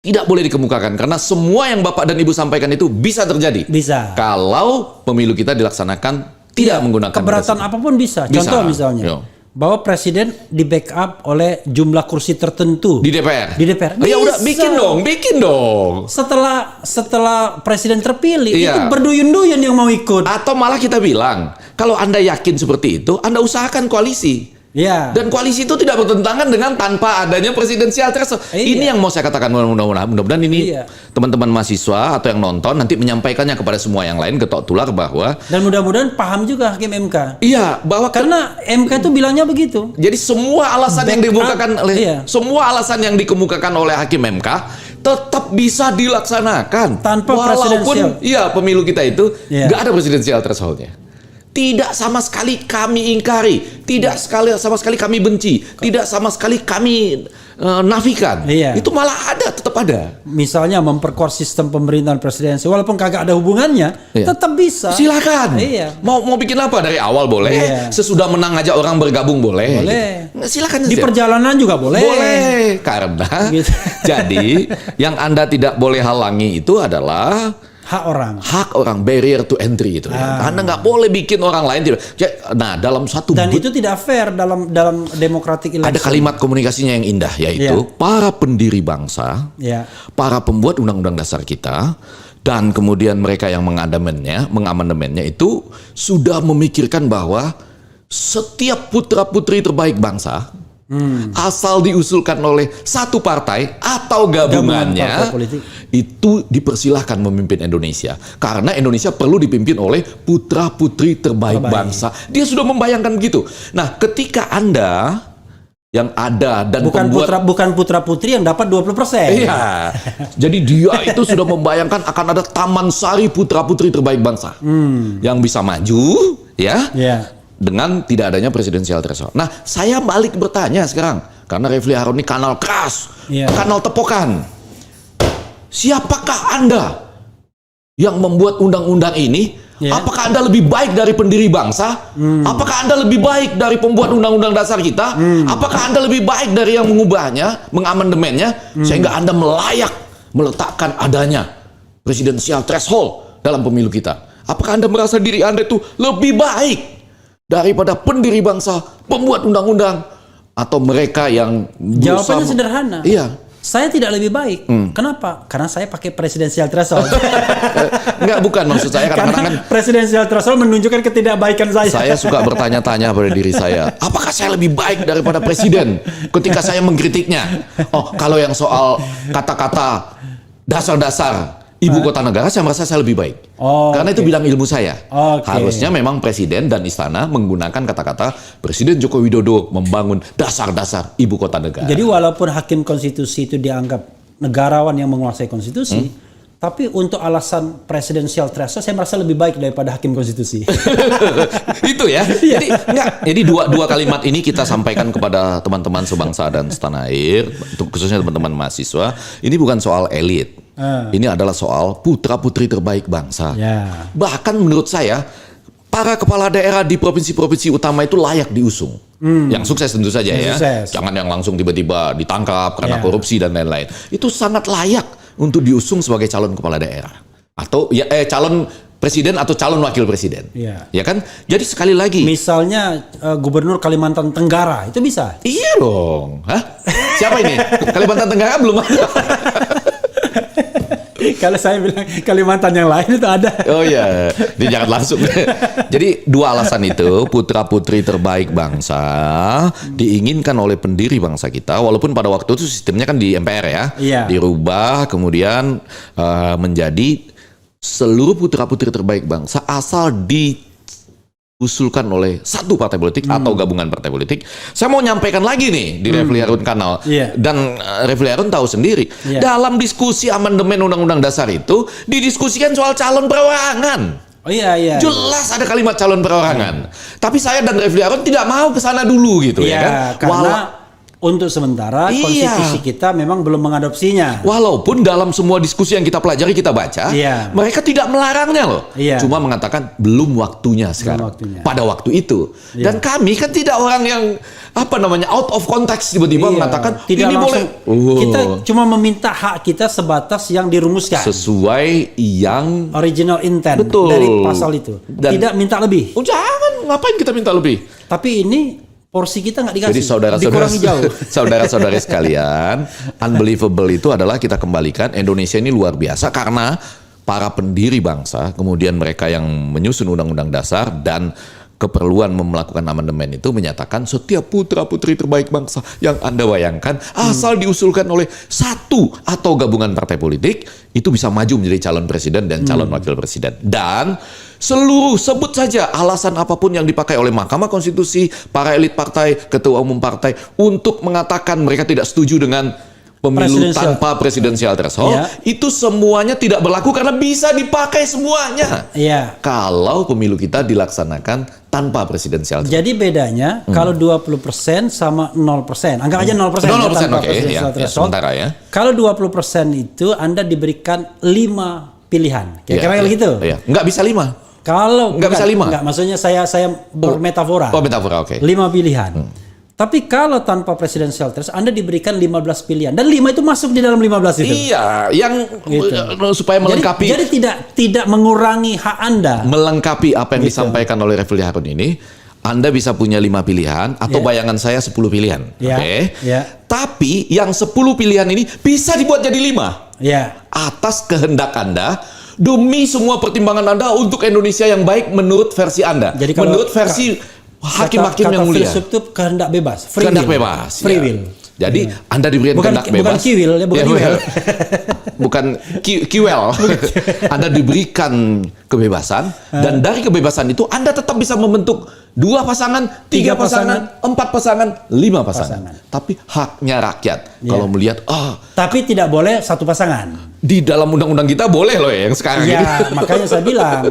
tidak boleh dikemukakan karena semua yang Bapak dan Ibu sampaikan itu bisa terjadi. Bisa. Kalau pemilu kita dilaksanakan tidak menggunakan keberatan apapun bisa. Contoh misalnya bahwa presiden di backup oleh jumlah kursi tertentu di DPR. Ya udah bikin dong. Setelah presiden terpilih itu berduyun-duyun yang mau ikut. Atau malah kita bilang, kalau Anda yakin seperti itu, Anda usahakan koalisi. Dan koalisi itu tidak bertentangan dengan tanpa adanya presidensial threshold. Ini yang mau saya katakan mudah-mudahan ini teman-teman mahasiswa atau yang nonton nanti menyampaikannya kepada semua yang lain ketok tular bahwa dan mudah-mudahan paham juga hakim MK. Bahwa karena MK itu bilangnya begitu. Jadi semua alasan yang dikemukakan oleh semua alasan yang dikemukakan oleh hakim MK tetap bisa dilaksanakan tanpa walaupun pemilu kita itu nggak ada presidensial threshold-nya. Tidak sama sekali kami ingkari, tidak sama sekali kami benci, tidak sama sekali kami nafikan. Itu malah tetap ada. Misalnya memperkuat sistem pemerintahan presidensi, walaupun kagak ada hubungannya, tetap bisa. Silakan. Mau bikin apa dari awal boleh. Sesudah menang aja orang bergabung boleh. Silakan. Di perjalanan juga boleh. Boleh. Karena jadi yang Anda tidak boleh halangi itu adalah hak orang, barrier to entry itu. Anda nggak boleh bikin orang lain tidak. Nah, dalam satu dan itu tidak fair dalam democratic election. Ada kalimat komunikasinya yang indah yaitu para pendiri bangsa, para pembuat undang-undang dasar kita, dan kemudian mereka yang mengamandemennya itu sudah memikirkan bahwa setiap putra-putri terbaik bangsa asal diusulkan oleh satu partai atau gabungannya itu dipersilahkan memimpin Indonesia karena Indonesia perlu dipimpin oleh putra-putri terbaik bangsa. Dia sudah membayangkan begitu. Nah, ketika Anda yang ada dan bukan putra-putri yang dapat 20%. Jadi dia itu sudah membayangkan akan ada taman sari putra-putri terbaik bangsa yang bisa maju dengan tidak adanya presidensial threshold. Nah, saya balik bertanya sekarang, Karena Refli Harun ini kanal keras, Iya. kanal tepokan. Siapakah Anda yang membuat undang-undang ini? Iya. Apakah Anda lebih baik dari pendiri bangsa? Apakah Anda lebih baik dari pembuat undang-undang dasar kita? Apakah Anda lebih baik dari yang mengubahnya, mengamandemennya, sehingga Anda melayak meletakkan adanya presidensial threshold dalam pemilu kita? Apakah Anda merasa diri Anda itu lebih baik daripada pendiri bangsa, pembuat undang-undang, atau mereka yang Jawabannya sederhana. Iya. Saya tidak lebih baik. Kenapa? Karena saya pakai presidensial threshold. Enggak, bukan maksud saya kadang-kadang Karena presidensial threshold menunjukkan ketidakbaikan saya. saya suka bertanya-tanya pada diri saya, apakah saya lebih baik daripada presiden ketika saya mengkritiknya? Oh, kalau yang soal kata-kata dasar-dasar ibu kota negara, saya merasa saya lebih baik. Oh, karena itu bilang ilmu saya. Oke. Harusnya memang presiden dan istana menggunakan kata-kata Presiden Joko Widodo membangun dasar-dasar ibu kota negara. Jadi walaupun hakim konstitusi itu dianggap negarawan yang menguasai konstitusi, tapi untuk alasan presidensial threshold saya merasa lebih baik daripada hakim konstitusi. Itu ya. Jadi dua kalimat ini kita sampaikan kepada teman-teman sebangsa dan setanah air, untuk khususnya teman-teman mahasiswa. Ini bukan soal elit. Ini adalah soal putra-putri terbaik bangsa. Ya. Bahkan menurut saya, para kepala daerah di provinsi-provinsi utama itu layak diusung. Yang sukses tentu saja ya. Sukses. Jangan yang langsung tiba-tiba ditangkap karena Ya. korupsi dan lain-lain. Itu sangat layak untuk diusung sebagai calon kepala daerah. Atau calon presiden atau calon wakil presiden. Ya. Ya kan? Jadi sekali lagi. Misalnya Gubernur Kalimantan Tenggara itu bisa. Iya dong. Hah? Siapa ini? Kalimantan Tenggara belum ada. Kalau saya bilang Kalimantan yang lain itu ada. Oh iya, dia jangan langsung. Jadi dua alasan itu, putra-putri terbaik bangsa diinginkan oleh pendiri bangsa kita, walaupun pada waktu itu sistemnya kan di MPR ya, Iya. dirubah kemudian menjadi seluruh putra-putri terbaik bangsa asal diusulkan oleh satu partai politik atau gabungan partai politik. Saya mau nyampaikan lagi nih di Refli Harun Kanal. Iya. Dan Refli Harun tahu sendiri, Iya. dalam diskusi amandemen Undang-Undang Dasar itu didiskusikan soal calon perorangan. Oh iya. Jelas ada kalimat calon perorangan. Tapi saya dan Refli Harun tidak mau ke sana dulu gitu ya kan. Iya, karena untuk sementara Iya. konstitusi kita memang belum mengadopsinya. Walaupun dalam semua diskusi yang kita pelajari, kita baca, Iya. mereka tidak melarangnya loh. Iya. Cuma mengatakan belum waktunya sekarang. waktunya. Pada waktu itu. Iya. Dan kami kan tidak orang yang out of context tiba-tiba Iya, mengatakan tidak ini langsung. boleh. Kita cuma meminta hak kita sebatas yang dirumuskan. Sesuai yang Original intent Betul. dari pasal itu. Dan- Tidak minta lebih. oh, jangan, ngapain kita minta lebih? Tapi ini porsi kita nggak dikasih. Jadi saudara-saudara dikurangi jauh. saudara-saudara sekalian, unbelievable itu adalah kita kembalikan Indonesia ini luar biasa karena para pendiri bangsa, kemudian mereka yang menyusun undang-undang dasar dan keperluan melakukan amandemen itu menyatakan setiap putra-putri terbaik bangsa yang Anda bayangkan asal diusulkan oleh satu atau gabungan partai politik itu bisa maju menjadi calon presiden dan calon wakil presiden. Dan seluruh sebut saja alasan apapun yang dipakai oleh Mahkamah Konstitusi, para elit partai, ketua umum partai untuk mengatakan mereka tidak setuju dengan pemilu Presidensial. tanpa presidensial threshold, Iya. itu semuanya tidak berlaku karena bisa dipakai semuanya. Iya. Kalau pemilu kita dilaksanakan tanpa presidensial threshold. Jadi bedanya kalau 20% sama 0%. Anggap aja 0%. 0%, tanpa oke, presidensial ya, threshold. sementara ya. Kalau 20% itu Anda diberikan 5 pilihan. Kira-kira Iya, gitu. iya. Nggak bisa 5. Kalau Nggak bisa 5? Nggak, maksudnya saya bermetafora. Oh, metafora, oke. 5 pilihan. Tapi kalau tanpa presidensial threshold Anda diberikan 15 pilihan dan 5 itu masuk di dalam 15 itu. Iya, yang supaya melengkapi Jadi tidak mengurangi hak Anda. melengkapi apa yang Gitu. disampaikan oleh Refli Harun ini, Anda bisa punya 5 pilihan atau Iya. bayangan saya 10 pilihan. Iya, Oke. iya. Tapi yang 10 pilihan ini bisa dibuat jadi 5 Ya. atas kehendak Anda demi semua pertimbangan Anda untuk Indonesia yang baik menurut versi Anda. Jadi kalau- menurut versi hakim-hakim yang mulia. filsuf itu kehendak bebas. Free Kehendak will. bebas. Free ya. will. Jadi Anda diberikan Bukan- kehendak bebas. bukan kiwil ya, bukan kiwil. Bukan kiwel. Anda diberikan kebebasan dan dari kebebasan itu Anda tetap bisa membentuk 2 pasangan, 3 3 pasangan, 4 pasangan, 5 Pasangan. pasangan. Tapi haknya rakyat. Iya. Kalau melihat Tapi tidak boleh satu pasangan. di dalam undang-undang kita boleh loh ya yang sekarang ini. Ya, makanya saya bilang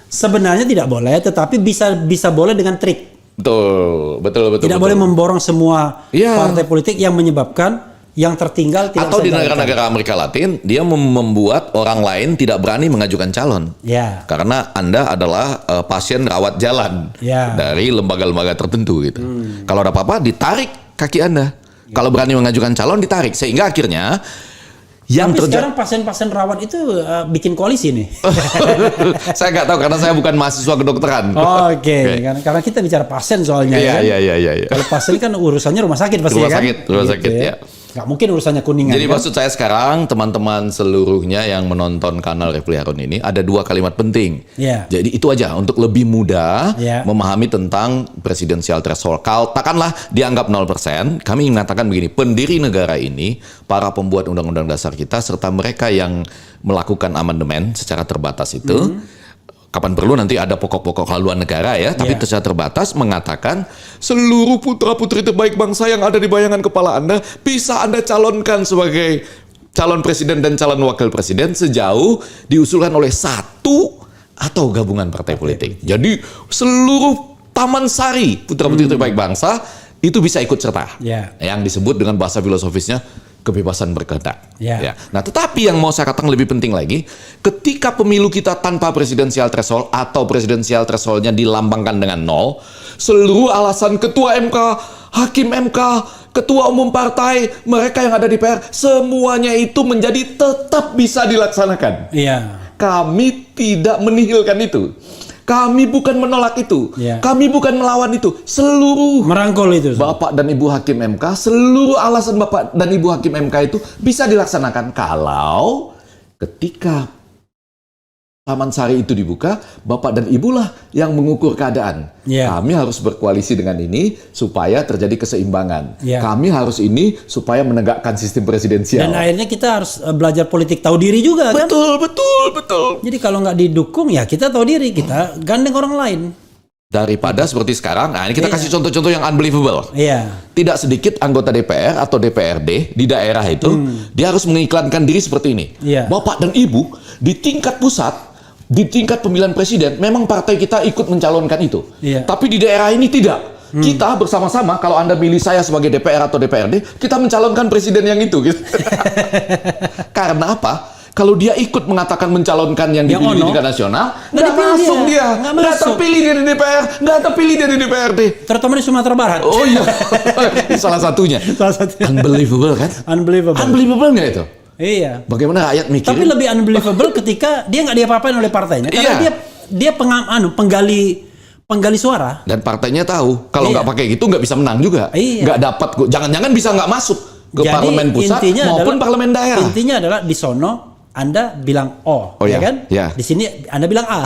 sebenarnya tidak boleh, tetapi bisa boleh dengan trik. Betul. Tidak boleh memborong semua Iya. partai politik yang menyebabkan yang tertinggal tidak Atau di bisa jalankan. negara-negara Amerika Latin, dia membuat orang lain tidak berani mengajukan calon. Ya. Karena Anda adalah pasien rawat jalan Ya. dari lembaga-lembaga tertentu gitu. Kalau ada apa-apa ditarik kaki Anda. Kalau berani mengajukan calon ditarik, sehingga akhirnya yang Tapi terjadi. sekarang pasien-pasien rawat itu bikin koalisi nih. Saya nggak tahu karena saya bukan mahasiswa kedokteran. Oke. Karena kita bicara pasien soalnya. Iya, kan? iya. Kalau pasien kan urusannya rumah sakit pasti Rumah kan. sakit, rumah sakit, ya. Nggak mungkin urusannya kuningan. Jadi kan? maksud saya sekarang teman-teman seluruhnya yang menonton kanal Refli Harun ini ada 2 kalimat penting. Iya. Jadi itu aja untuk lebih mudah Iya. memahami tentang presidensial threshold. Katakanlah dianggap 0%, kami mengatakan begini, pendiri negara ini, para pembuat undang-undang dasar kita serta mereka yang melakukan amandemen secara terbatas itu kapan perlu nanti ada pokok-pokok haluan negara ya, tapi Iya. secara terbatas mengatakan seluruh putra-putri terbaik bangsa yang ada di bayangan kepala Anda bisa Anda calonkan sebagai calon presiden dan calon wakil presiden sejauh diusulkan oleh satu atau gabungan partai politik. Jadi seluruh taman sari putra-putri terbaik bangsa itu bisa ikut serta. Ya. Yang disebut dengan bahasa filosofisnya kebebasan berkehendak. Ya. Ya. Nah, tetapi yang mau saya katakan lebih penting lagi, ketika pemilu kita tanpa presidensial threshold atau presidensial thresholdnya dilambangkan dengan 0, seluruh alasan ketua MK, hakim MK, ketua umum partai, mereka yang ada di PR, semuanya itu menjadi tetap bisa dilaksanakan. Iya. Kami tidak menihilkan itu. Kami bukan menolak itu. Ya. Kami bukan melawan itu. Seluruh Merangkul itu. Bapak dan Ibu Hakim MK, seluruh alasan Bapak dan Ibu Hakim MK itu bisa dilaksanakan kalau ketika Taman Sari itu dibuka, Bapak dan Ibu lah yang mengukur keadaan. Ya. Kami harus berkoalisi dengan ini supaya terjadi keseimbangan. Ya. Kami harus ini supaya menegakkan sistem presidensial. Dan akhirnya kita harus belajar politik tahu diri juga kan. Betul. Jadi kalau nggak didukung ya kita tahu diri, kita gandeng orang lain. Daripada seperti sekarang, nah ini kita Iya. kasih contoh-contoh yang unbelievable. Iya. Tidak sedikit anggota DPR atau DPRD di daerah itu, dia harus mengiklankan diri seperti ini. Iya. Bapak dan Ibu, di tingkat pusat, di tingkat pemilihan presiden, memang partai kita ikut mencalonkan itu. Iya. Tapi di daerah ini tidak. Kita bersama-sama, kalau Anda milih saya sebagai DPR atau DPRD, kita mencalonkan presiden yang itu. Gitu. Karena apa? Kalau dia ikut mengatakan mencalonkan yang Yang dipilih di ono, tingkat nasional, nggak nggak dipilih masuk dia. dia. Nggak Nggak masuk. terpilih dia di DPR, nggak terpilih dia di DPRD. Terutama di Sumatera Barat. Oh iya, salah satunya. Salah satu. Unbelievable kan? Unbelievable. Unbelievable nggak itu? Iya. Bagaimana rakyat mikirin? Tapi lebih unbelievable ketika dia nggak diapa-apain oleh partainya karena Iya. dia penggali suara. Dan partainya tahu kalau Iya. nggak pakai gitu nggak bisa menang juga. Iya. Nggak dapat, jangan-jangan bisa nggak masuk ke Jadi, parlemen pusat intinya maupun adalah- parlemen daerah. Intinya adalah di sono Anda bilang O, Oh, ya iya. kan? Iya. Di sini Anda bilang A.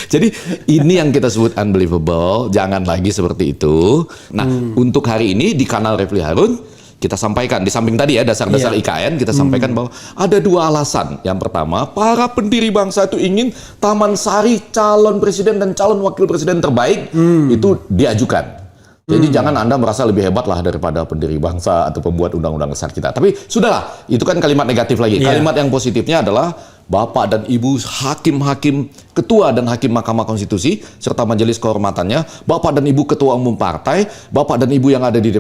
Jadi ini yang kita sebut unbelievable, jangan lagi seperti itu. Nah, untuk hari ini di kanal Refli Harun kita sampaikan di samping tadi ya dasar-dasar Iya. IKN, kita sampaikan bahwa ada 2 alasan. Yang pertama, para pendiri bangsa itu ingin Taman Sari calon presiden dan calon wakil presiden terbaik itu diajukan. Jadi jangan Anda merasa lebih hebat lah daripada pendiri bangsa atau pembuat undang-undang besar kita. Tapi sudahlah, itu kan kalimat negatif lagi. Iya. Kalimat yang positifnya adalah Bapak dan Ibu hakim-hakim ketua dan hakim Mahkamah Konstitusi serta majelis kehormatannya, Bapak dan Ibu ketua umum partai, Bapak dan Ibu yang ada di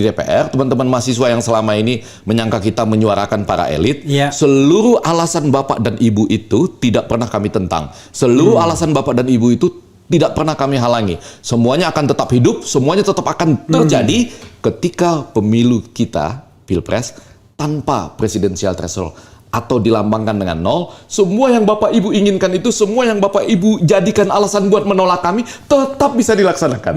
DPR, teman-teman mahasiswa yang selama ini menyangka kita menyuarakan para elit, Iya. seluruh alasan Bapak dan Ibu itu tidak pernah kami tentang. Seluruh alasan Bapak dan Ibu itu tidak pernah kami halangi. Semuanya akan tetap hidup, semuanya tetap akan terjadi ketika pemilu kita, Pilpres, tanpa presidensial threshold atau dilambangkan dengan 0. Semua yang Bapak Ibu inginkan itu, semua yang Bapak Ibu jadikan alasan buat menolak kami, tetap bisa dilaksanakan.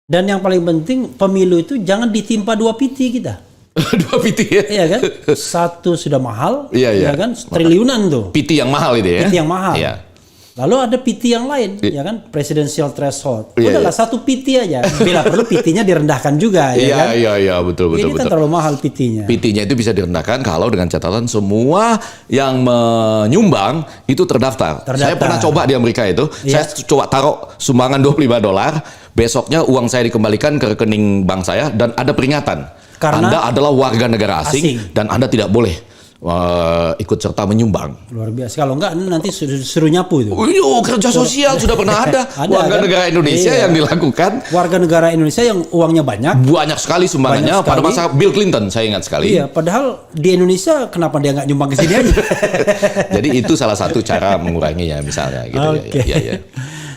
Dan yang paling penting pemilu itu jangan ditimpa 2 piti kita. 2 PT ya? Iya kan? Satu sudah mahal, Iya, iya. ya kan? Triliunan tuh. PT yang mahal itu ya? PT yang mahal. Iya. Lalu ada PT yang lain, ya kan? Presidential threshold. Iya, Udahlah iya. satu PT aja. Bila perlu PT-nya direndahkan juga, ya kan? Iya, betul. Ini kan terlalu mahal PT-nya. PT-nya itu bisa direndahkan kalau dengan catatan semua yang menyumbang itu terdaftar. Saya pernah coba di Amerika itu, Iya. saya coba taruh sumbangan $25, besoknya uang saya dikembalikan ke rekening bank saya dan ada peringatan. Karena Anda adalah warga negara asing asing. dan Anda tidak boleh ikut serta menyumbang. Luar biasa. Kalau enggak nanti suruh nyapu itu. Kerja sosial sudah pernah ada. Warga kan? negara Indonesia yang dilakukan. Warga negara Indonesia yang uangnya banyak Sekali sumbangannya pada masa Bill Clinton, saya ingat sekali. Iya, padahal di Indonesia kenapa dia nggak nyumbang ke sini aja? Jadi itu salah satu cara menguranginya misalnya gitu. Oke. Ya.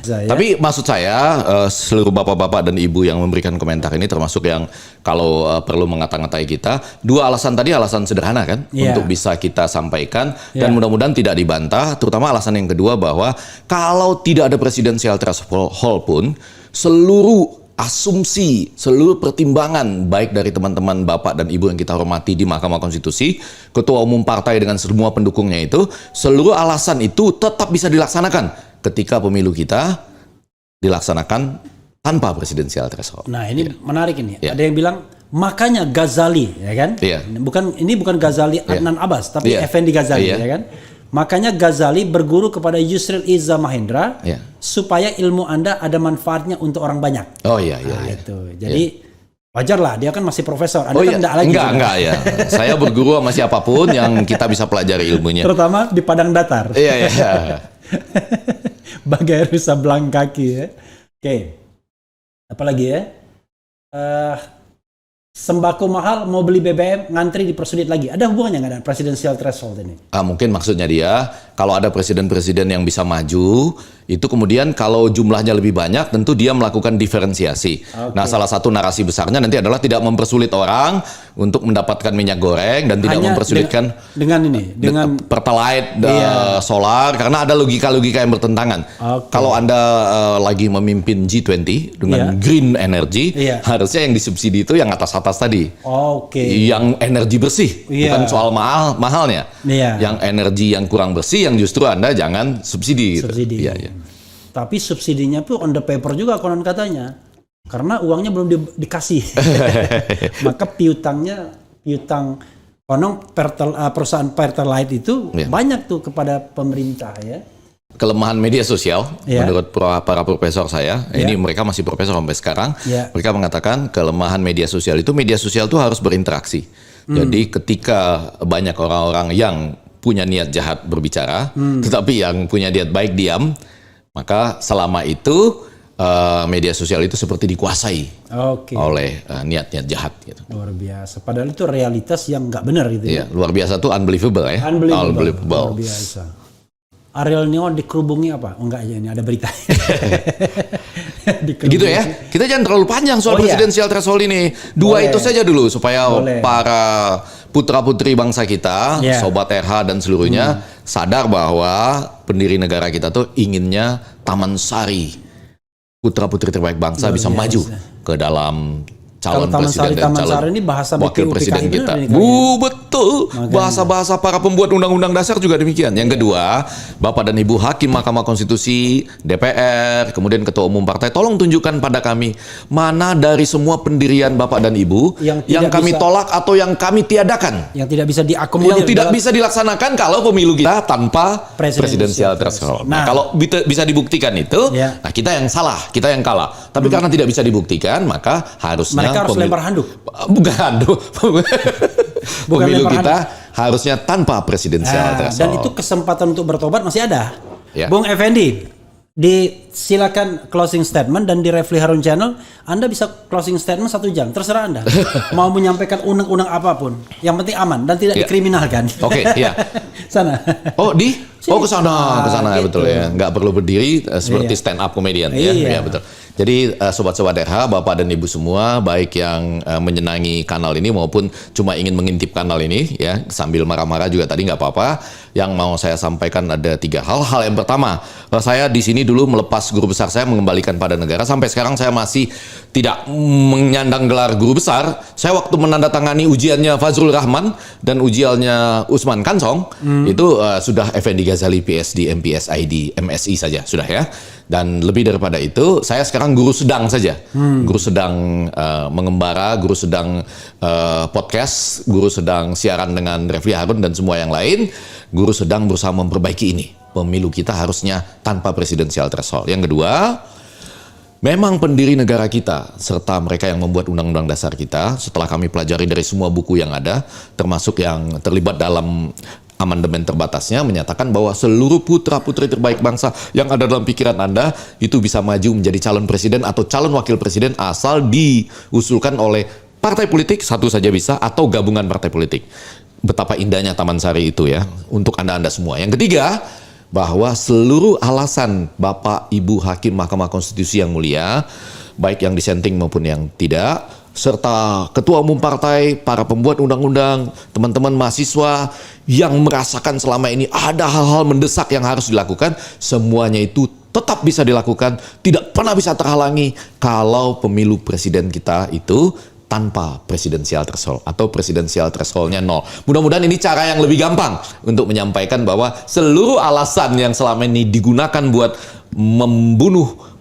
Tapi maksud saya seluruh bapak-bapak dan ibu yang memberikan komentar ini termasuk yang kalau perlu mengata-ngatai kita, dua alasan tadi alasan sederhana kan untuk bisa kita sampaikan dan mudah-mudahan tidak dibantah, terutama alasan yang kedua bahwa kalau tidak ada presidensial threshold pun seluruh asumsi, seluruh pertimbangan baik dari teman-teman Bapak dan Ibu yang kita hormati di Mahkamah Konstitusi, Ketua Umum Partai dengan semua pendukungnya itu, seluruh alasan itu tetap bisa dilaksanakan ketika pemilu kita dilaksanakan tanpa presidensial threshold. Nah, ini menarik ini. Ada yang bilang makanya Ghazali, ya kan? Ini bukan Ghazali Adnan Abbas, tapi Effendi Ghazali, ya kan? Makanya Ghazali berguru kepada Yusril Iza Mahendra supaya ilmu Anda ada manfaatnya untuk orang banyak. Itu. Jadi wajar lah, dia kan masih profesor. Anda kan enggak lagi. Enggak ya. Saya berguru sama siapapun yang kita bisa pelajari ilmunya. Terutama di padang datar. Iya. Bagai rusa belang kaki ya. Oke. Apalagi ya? Sembako mahal, mau beli BBM, ngantri dipersulit lagi. Ada hubungannya nggak dengan presidensial threshold ini? Mungkin maksudnya dia, kalau ada presiden-presiden yang bisa maju, itu kemudian kalau jumlahnya lebih banyak, tentu dia melakukan diferensiasi. Nah, salah satu narasi besarnya nanti adalah tidak mempersulit orang untuk mendapatkan minyak goreng dan tidak mempersulitkan dengan Pertalite, solar, karena ada logika-logika yang bertentangan. Kalau Anda lagi memimpin G20 dengan green energy, harusnya yang disubsidi itu yang atas-atas tadi. Yang energi bersih, bukan soal mahalnya. Yang energi yang kurang bersih yang justru Anda jangan subsidi. Tapi subsidinya tuh on the paper juga konon katanya. Karena uangnya belum dikasih. Maka piutang konon perusahaan Pertalite itu banyak tuh kepada pemerintah ya. Kelemahan media sosial menurut para profesor saya, ini mereka masih profesor sampai sekarang, mereka mengatakan kelemahan media sosial itu harus berinteraksi. Jadi ketika banyak orang-orang yang punya niat jahat berbicara, tetapi yang punya niat baik diam, maka selama itu media sosial itu seperti dikuasai oleh niat-niat jahat. Gitu. Luar biasa. Padahal itu realitas yang nggak benar gitu. Luar biasa tuh unbelievable ya. Unbelievable. Luar biasa. Ariel Neo dikerubungi apa? Enggak aja ini ada berita. Gitu ya. Kita jangan terlalu panjang soal presidensial threshold ini. Dua itu saja dulu supaya para putra-putri bangsa kita, Sobat RH dan seluruhnya sadar bahwa pendiri negara kita tuh inginnya Taman Sari. Putra-putri terbaik bangsa bisa maju ke dalam calon presiden dan calon ini bahasa wakil presiden kita. Betul. Bahasa-bahasa para pembuat undang-undang dasar juga demikian. Yang kedua, Bapak dan Ibu Hakim Mahkamah Konstitusi, DPR, kemudian Ketua Umum Partai, tolong tunjukkan pada kami mana dari semua pendirian Bapak dan Ibu yang kami tolak atau yang kami tiadakan. Yang tidak bisa diakomodir. Yang tidak bisa dilaksanakan kalau pemilu kita tanpa presidensial threshold. Nah, kalau bisa dibuktikan itu, nah kita yang salah, kita yang kalah. Tapi karena tidak bisa dibuktikan, maka harusnya mereka harus lempar handuk. Bukan handuk. Pemilu kita harusnya tanpa presidensial threshold. Dan itu kesempatan untuk bertobat masih ada. Bung Effendi, silakan closing statement, dan di Refli Harun Channel Anda bisa closing statement 1 jam, terserah Anda. Mau menyampaikan undang-undang apapun, yang penting aman dan tidak dikriminalkan. Sana. Ke sana gitu. Betul ya. Nggak perlu berdiri seperti stand up comedian ya betul. Jadi sobat-sobat RH, Bapak dan Ibu semua, baik yang menyenangi kanal ini maupun cuma ingin mengintip kanal ini ya, sambil marah-marah juga tadi nggak apa-apa. Yang mau saya sampaikan ada 3 hal. Hal yang pertama, saya di sini dulu melepas guru besar saya, mengembalikan pada negara. Sampai sekarang saya masih tidak menyandang gelar guru besar. Saya waktu menandatangani ujiannya Fazrul Rahman dan ujiannya Usman Kansong, itu sudah Effendi Ghazali PhD, MPS ID, MSI saja sudah ya. Dan lebih daripada itu, saya sekarang guru sedang saja. Guru sedang mengembara, guru sedang podcast, guru sedang siaran dengan Refli Harun dan semua yang lain. Guru sedang berusaha memperbaiki ini. Pemilu kita harusnya tanpa presidensial threshold. Yang kedua, Memang pendiri negara kita, serta mereka yang membuat undang-undang dasar kita, setelah kami pelajari dari semua buku yang ada, termasuk yang terlibat dalam amandemen terbatasnya, menyatakan bahwa seluruh putra-putri terbaik bangsa yang ada dalam pikiran Anda, itu bisa maju menjadi calon presiden atau calon wakil presiden asal diusulkan oleh partai politik, satu saja bisa, atau gabungan partai politik. Betapa indahnya Taman Sari itu ya, untuk Anda-Anda semua. Yang ketiga, bahwa seluruh alasan Bapak Ibu Hakim Mahkamah Konstitusi yang mulia, baik yang dissenting maupun yang tidak, serta ketua umum partai, para pembuat undang-undang, teman-teman mahasiswa yang merasakan selama ini ada hal-hal mendesak yang harus dilakukan, semuanya itu tetap bisa dilakukan, tidak pernah bisa terhalangi kalau pemilu presiden kita itu tanpa presidensial threshold atau presidensial thresholdnya 0. Mudah-mudahan ini cara yang lebih gampang untuk menyampaikan bahwa seluruh alasan yang selama ini digunakan buat membunuh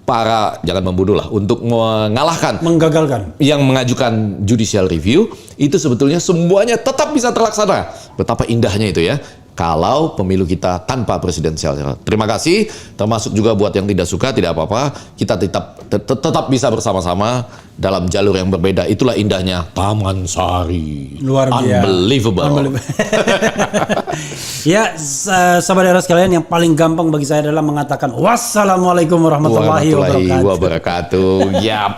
jangan membunuh lah, untuk mengalahkan, menggagalkan yang mengajukan judicial review, itu sebetulnya semuanya tetap bisa terlaksana. Betapa indahnya itu ya, kalau pemilu kita tanpa presidensial. Terima kasih, termasuk juga buat yang tidak suka, tidak apa-apa. Kita tetap bisa bersama-sama dalam jalur yang berbeda. Itulah indahnya Taman Sari. Luar biasa. Unbelievable. Ya, sahabat era sekalian, yang paling gampang bagi saya adalah mengatakan wassalamualaikum warahmatullahi wabarakatuh. Wabarakatuh. Yap.